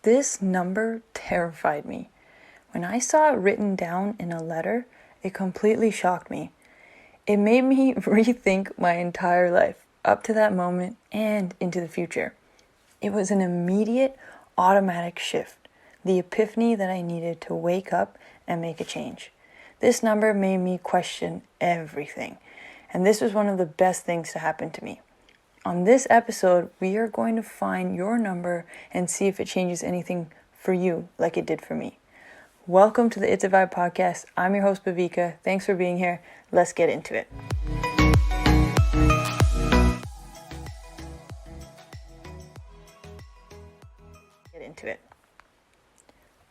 This number terrified me. When I saw it written down in a letter, it completely shocked me. It made me rethink my entire life, up to that moment and into the future. It was an immediate, automatic shift, the epiphany that I needed to wake up and make a change. This number made me question everything, and this was one of the best things to happen to me. On this episode, we are going to find your number and see if it changes anything for you like it did for me. Welcome to the It's a Vibe podcast. I'm your host, Bhavika. Thanks for being here. Let's get into it.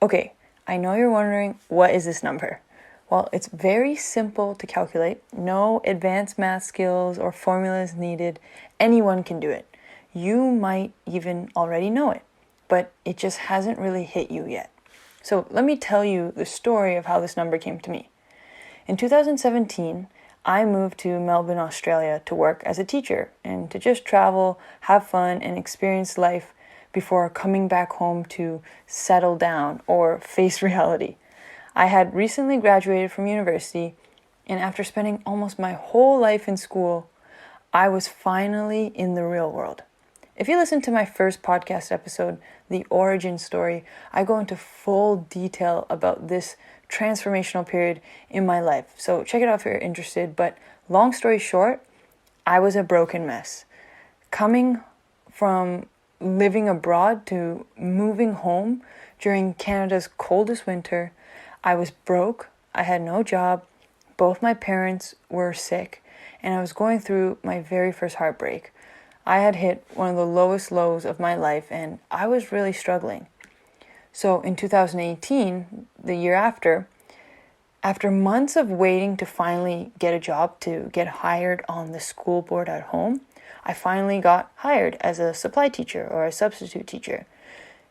Okay, I know you're wondering, what is this number? Well, it's very simple to calculate. No advanced math skills or formulas needed. Anyone can do it. You might even already know it, but it just hasn't really hit you yet. So let me tell you the story of how this number came to me. In 2017, I moved to Melbourne, Australia to work as a teacher and to just travel, have fun, and experience life before coming back home to settle down or face reality. I had recently graduated from university, and after spending almost my whole life in school, I was finally in the real world. If you listen to my first podcast episode, The Origin Story, I go into full detail about this transformational period in my life. So check it out if you're interested. But long story short, I was a broken mess. Coming from living abroad to moving home during Canada's coldest winter, I was broke, I had no job, both my parents were sick, and I was going through my very first heartbreak. I had hit one of the lowest lows of my life, and I was really struggling. So in 2018, the year after months of waiting to finally get a job, to get hired on the school board at home, I finally got hired as a supply teacher or a substitute teacher.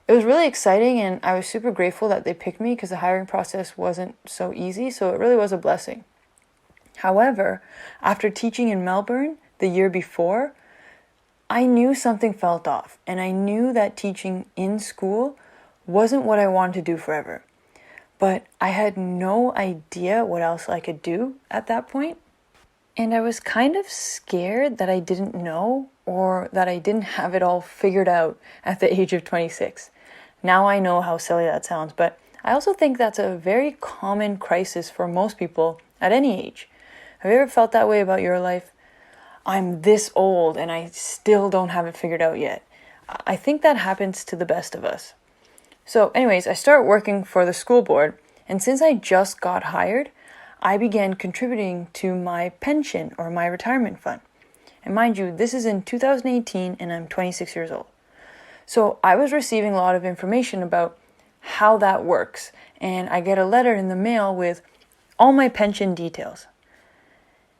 It was really exciting, and I was super grateful that they picked me because the hiring process wasn't so easy, so it really was a blessing. However, after teaching in Melbourne the year before, I knew something felt off, and I knew that teaching in school wasn't what I wanted to do forever. But I had no idea what else I could do at that point. And I was kind of scared that I didn't know or that I didn't have it all figured out at the age of 26. Now I know how silly that sounds, but I also think that's a very common crisis for most people at any age. Have you ever felt that way about your life? I'm this old and I still don't have it figured out yet. I think that happens to the best of us. So anyways, I started working for the school board, and since I just got hired, I began contributing to my pension or my retirement fund. And mind you, this is in 2018 and I'm 26 years old. So I was receiving a lot of information about how that works, and I get a letter in the mail with all my pension details.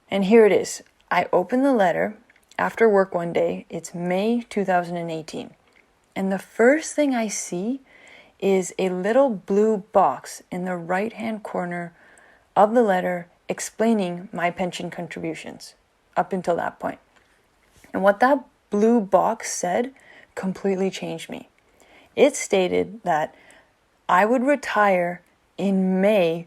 And here it is. I open the letter after work one day. It's May 2018. And the first thing I see is a little blue box in the right-hand corner of the letter explaining my pension contributions up until that point. And what that blue box said completely changed me. It stated that I would retire in May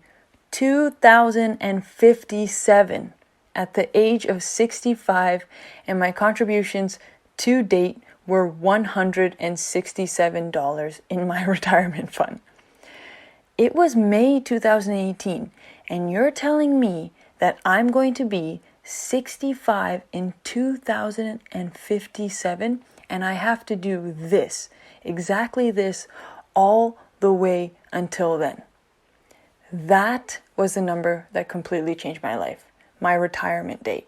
2057 at the age of 65, and my contributions to date were $167 in my retirement fund. It was May 2018, and you're telling me that I'm going to be 65 in 2057, and I have to do this, exactly this, all the way until then. That was the number that completely changed my life, my retirement date.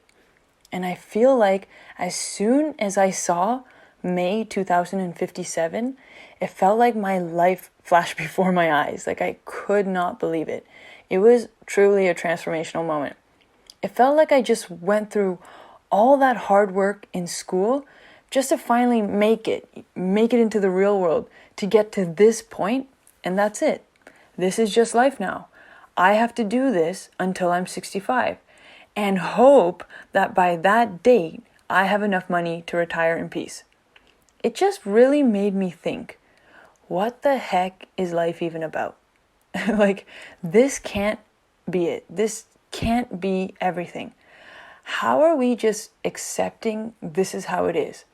And I feel like as soon as I saw May 2057, it felt like my life flashed before my eyes. Like I could not believe it. It was truly a transformational moment. It felt like I just went through all that hard work in school just to finally make it into the real world, to get to this point, and that's it. This is just life now. I have to do this until I'm 65 and hope that by that date, I have enough money to retire in peace. It just really made me think, what the heck is life even about? Like, this can't be it. This can't be everything. How are we just accepting this is how it is?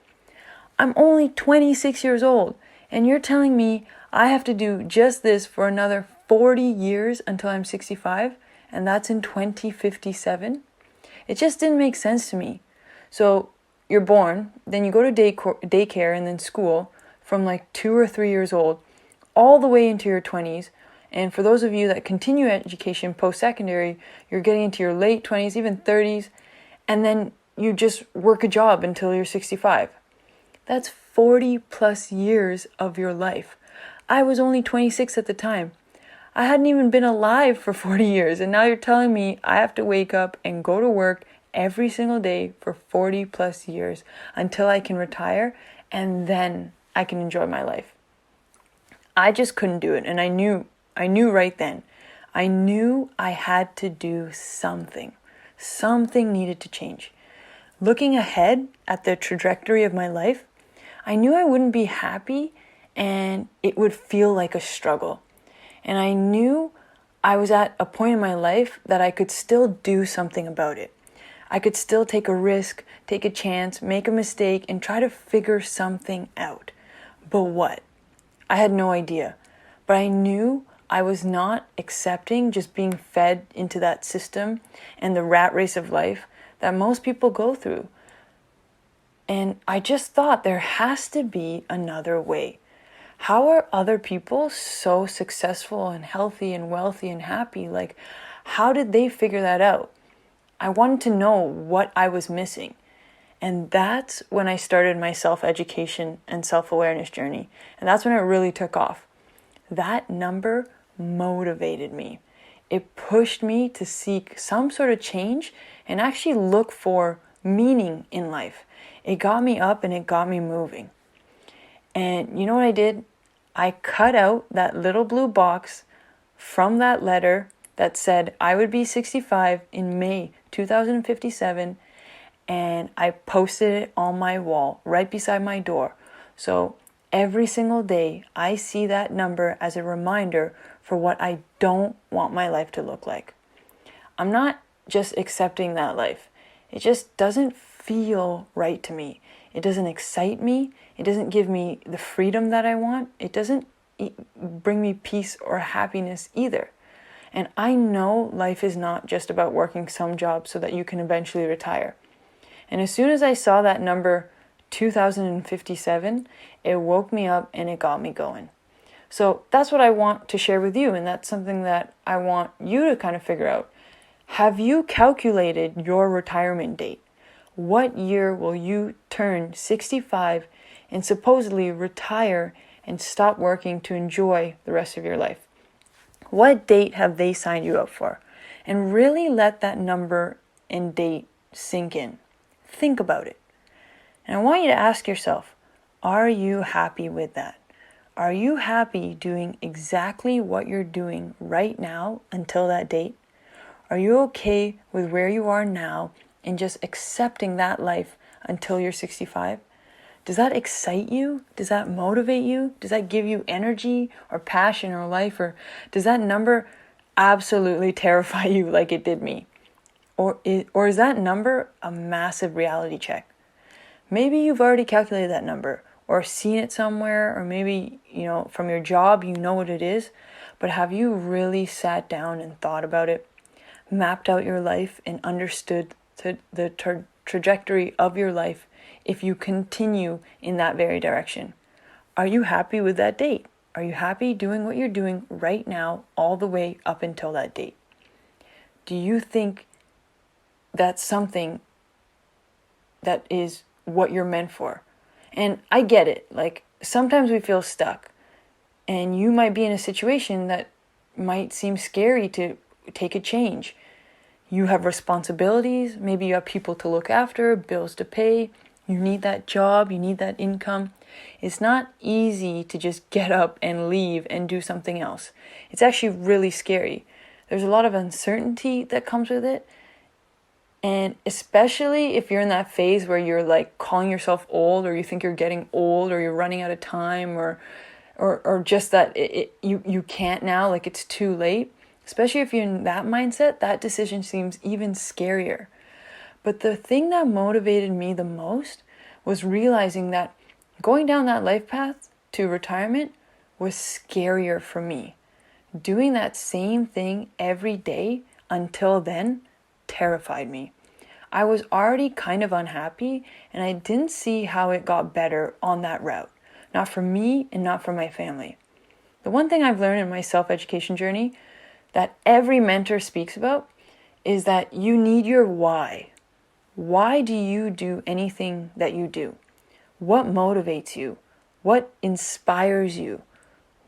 I'm only 26 years old, and you're telling me I have to do just this for another 40 years until I'm 65, and that's in 2057? It just didn't make sense to me. So you're born, then you go to daycare and then school from like 2 or 3 years old all the way into your 20s. And for those of you that continue education post-secondary, you're getting into your late 20s, even 30s, and then you just work a job until you're 65. That's 40 plus years of your life. I was only 26 at the time. I hadn't even been alive for 40 years, and now you're telling me I have to wake up and go to work every single day for 40 plus years until I can retire, and then I can enjoy my life. I just couldn't do it, and I knew right then. I knew I had to do something. Something needed to change. Looking ahead at the trajectory of my life, I knew I wouldn't be happy and it would feel like a struggle. And I knew I was at a point in my life that I could still do something about it. I could still take a risk, take a chance, make a mistake, and try to figure something out. But what? I had no idea. But I knew I was not accepting just being fed into that system and the rat race of life that most people go through. And I just thought there has to be another way. How are other people so successful and healthy and wealthy and happy? Like, how did they figure that out? I wanted to know what I was missing. And that's when I started my self-education and self-awareness journey. And that's when it really took off. That number motivated me. It pushed me to seek some sort of change and actually look for meaning in life. It got me up and it got me moving. And you know what I did? I cut out that little blue box from that letter that said I would be 65 in May 2057, and I posted it on my wall right beside my door. So every single day I see that number as a reminder for what I don't want my life to look like. I'm not just accepting that life. It just doesn't feel right to me. It doesn't excite me. It doesn't give me the freedom that I want. It doesn't bring me peace or happiness either. And I know life is not just about working some job so that you can eventually retire. And as soon as I saw that number 2057, it woke me up and it got me going. So that's what I want to share with you, and that's something that I want you to kind of figure out. Have you calculated your retirement date? What year will you turn 65 and supposedly retire and stop working to enjoy the rest of your life? What date have they signed you up for? And really let that number and date sink in. Think about it. And I want you to ask yourself, are you happy with that? Are you happy doing exactly what you're doing right now until that date? Are you okay with where you are now and just accepting that life until you're 65? Does that excite you? Does that motivate you? Does that give you energy or passion or life? Or does that number absolutely terrify you like it did me? Or is that number a massive reality check? Maybe you've already calculated that number or seen it somewhere, or maybe, from your job, you know what it is, but have you really sat down and thought about it, mapped out your life and understood the trajectory of your life if you continue in that very direction? Are you happy with that date? Are you happy doing what you're doing right now all the way up until that date? Do you think that's something that is what you're meant for? And I get it. Like, sometimes we feel stuck, and you might be in a situation that might seem scary to take a change. You have responsibilities. Maybe you have people to look after, bills to pay. You need that job. You need that income. It's not easy to just get up and leave and do something else. It's actually really scary. There's a lot of uncertainty that comes with it. And especially if you're in that phase where you're like calling yourself old, or you think you're getting old, or you're running out of time, or or just that you can't now, like it's too late. Especially if you're in that mindset, that decision seems even scarier. But the thing that motivated me the most was realizing that going down that life path to retirement was scarier for me. Doing that same thing every day until then terrified me. I was already kind of unhappy, and I didn't see how it got better on that route. Not for me and not for my family. The one thing I've learned in my self-education journey that every mentor speaks about is that you need your why. Why do you do anything that you do? What motivates you? What inspires you?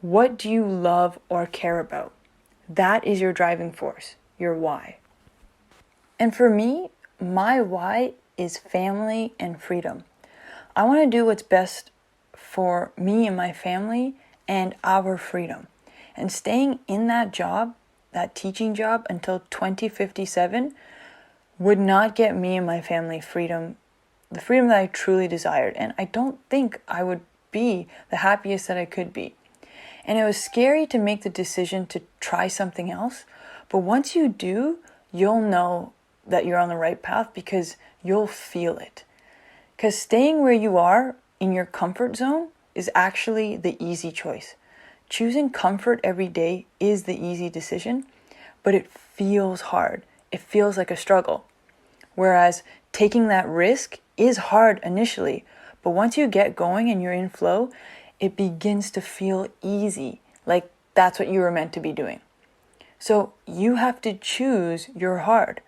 What do you love or care about? That is your driving force, your why. And for me, my why is family and freedom. I want to do what's best for me and my family and our freedom. And staying in that job, that teaching job, until 2057 would not get me and my family freedom, the freedom that I truly desired. And I don't think I would be the happiest that I could be. And it was scary to make the decision to try something else. But once you do, you'll know that you're on the right path because you'll feel it. Because staying where you are in your comfort zone is actually the easy choice. Choosing comfort every day is the easy decision, but it feels hard. It feels like a struggle. Whereas taking that risk is hard initially, but once you get going and you're in flow, it begins to feel easy, like that's what you were meant to be doing. So you have to choose your hard.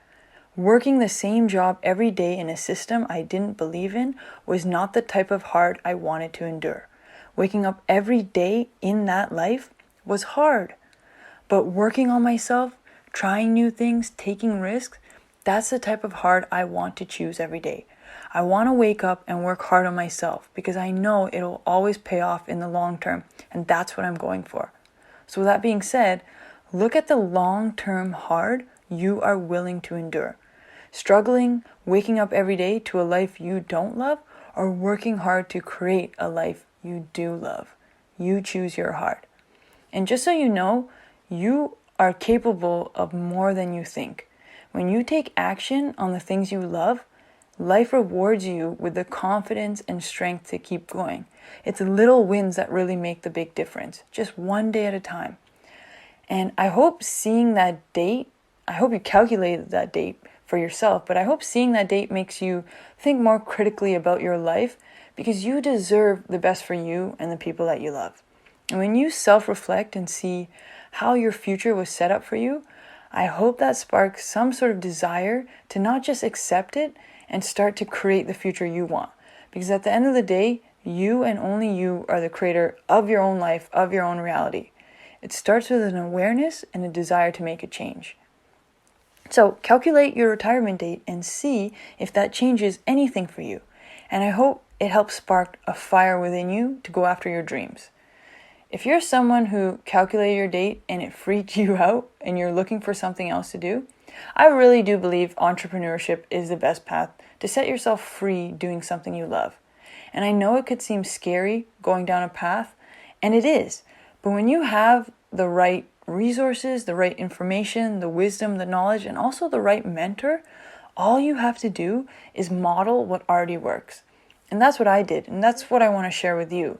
Working the same job every day in a system I didn't believe in was not the type of hard I wanted to endure. Waking up every day in that life was hard. But working on myself, trying new things, taking risks, that's the type of hard I want to choose every day. I want to wake up and work hard on myself because I know it'll always pay off in the long term, and that's what I'm going for. So with that being said, look at the long-term hard you are willing to endure. Struggling, waking up every day to a life you don't love, or working hard to create a life you do love. You choose your hard. And just so you know, you are capable of more than you think. When you take action on the things you love, life rewards you with the confidence and strength to keep going. It's little wins that really make the big difference, just one day at a time. And I hope seeing that date, I hope you calculated that date for yourself, but I hope seeing that date makes you think more critically about your life because you deserve the best for you and the people that you love. And when you self-reflect and see how your future was set up for you, I hope that sparks some sort of desire to not just accept it and start to create the future you want. Because at the end of the day, you and only you are the creator of your own life, of your own reality. It starts with an awareness and a desire to make a change. So calculate your retirement date and see if that changes anything for you. And I hope it helps spark a fire within you to go after your dreams. If you're someone who calculated your date and it freaked you out and you're looking for something else to do, I really do believe entrepreneurship is the best path to set yourself free doing something you love. And I know it could seem scary going down a path, and it is. But when you have the right resources, the right information, the wisdom, the knowledge, and also the right mentor, all you have to do is model what already works. And that's what I did, and that's what I want to share with you.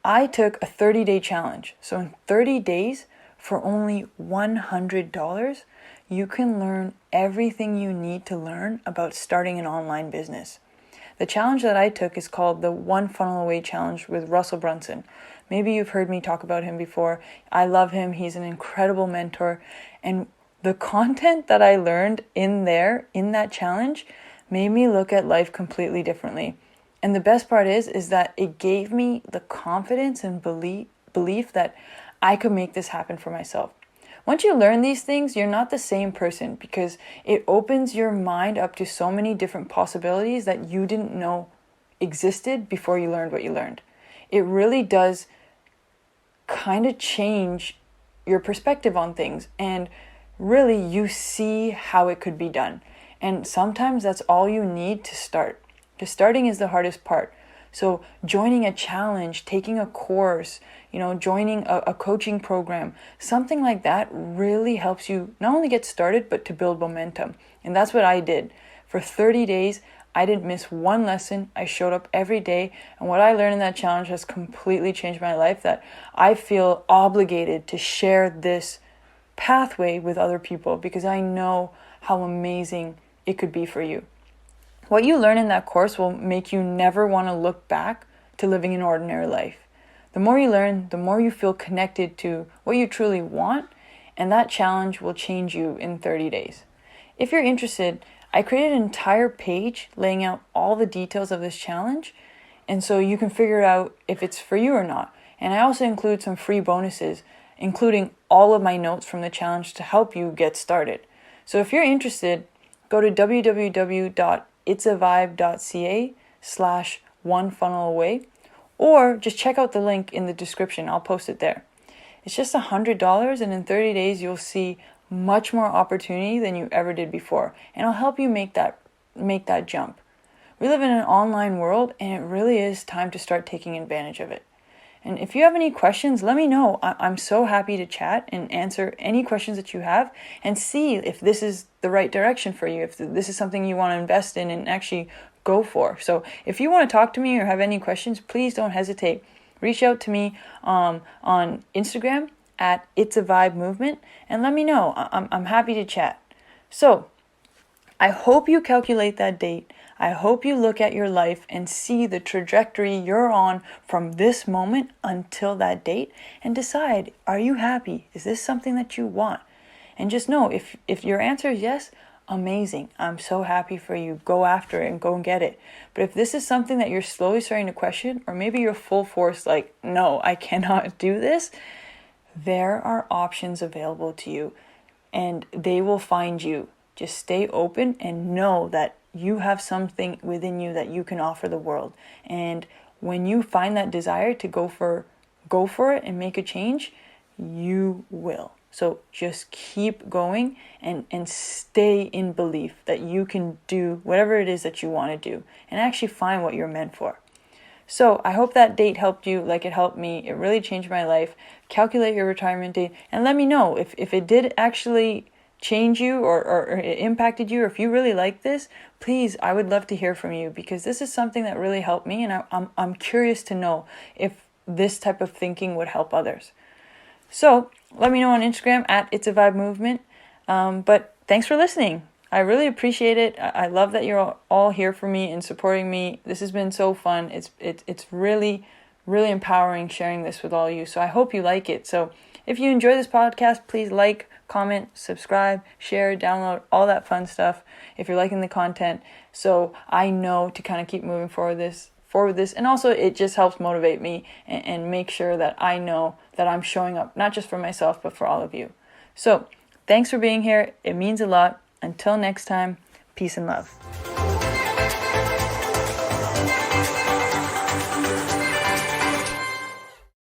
I took a 30-day challenge. So in 30 days, for only $100, you can learn everything you need to learn about starting an online business. The challenge that I took is called the One Funnel Away Challenge with Russell Brunson. Maybe you've heard me talk about him before. I love him. He's an incredible mentor. And the content that I learned in that challenge, made me look at life completely differently. And the best part is that it gave me the confidence and belief that I could make this happen for myself. Once you learn these things, you're not the same person because it opens your mind up to so many different possibilities that you didn't know existed before you learned what you learned. It really does kind of change your perspective on things, and really you see how it could be done. And sometimes that's all you need to start. Because starting is the hardest part. So joining a challenge, taking a course, joining a coaching program, something like that really helps you not only get started, but to build momentum. And that's what I did. For 30 days, I didn't miss one lesson. I showed up every day. And what I learned in that challenge has completely changed my life, that I feel obligated to share this pathway with other people because I know how amazing it could be for you. What you learn in that course will make you never want to look back to living an ordinary life. The more you learn, the more you feel connected to what you truly want, and that challenge will change you in 30 days. If you're interested, I created an entire page laying out all the details of this challenge, and so you can figure out if it's for you or not. And I also include some free bonuses, including all of my notes from the challenge to help you get started. So if you're interested, go to www.itsavibe.ca/onefunnelaway, or just check out the link in the description. I'll post it there. It's just $100, and in 30 days, you'll see much more opportunity than you ever did before. And I'll help you make that jump. We live in an online world, and it really is time to start taking advantage of it. And if you have any questions, let me know. I'm so happy to chat and answer any questions that you have and see if this is the right direction for you, if this is something you want to invest in and actually go for. So if you want to talk to me or have any questions, please don't hesitate. Reach out to me on Instagram at It's a Vibe Movement and let me know. I'm happy to chat. So I hope you calculate that date. I hope you look at your life and see the trajectory you're on from this moment until that date and decide, are you happy? Is this something that you want? And just know, if your answer is yes, amazing. I'm so happy for you. Go after it and go and get it. But if this is something that you're slowly starting to question, or maybe you're full force like, no, I cannot do this, there are options available to you and they will find you. Just stay open and know that you have something within you that you can offer the world. And when you find that desire to go for it and make a change, you will. So just keep going and stay in belief that you can do whatever it is that you want to do and actually find what you're meant for. So I hope that date helped you like it helped me. It really changed my life. Calculate your retirement date and let me know if it did actually change you or it impacted you, or if you really like this. Please, I would love to hear from you because this is something that really helped me, and I'm curious to know if this type of thinking would help others. So let me know on Instagram at It's a Vibe Movement. But thanks for listening. I really appreciate it. I love that you're all here for me and supporting me. This has been so fun. It's really, really empowering sharing this with all you. So I hope you like it. So if you enjoy this podcast, please like, comment, subscribe, share, download, all that fun stuff if you're liking the content. So I know to kind of keep moving forward with this. And also it just helps motivate me and make sure that I know that I'm showing up, not just for myself, but for all of you. So thanks for being here. It means a lot. Until next time, peace and love.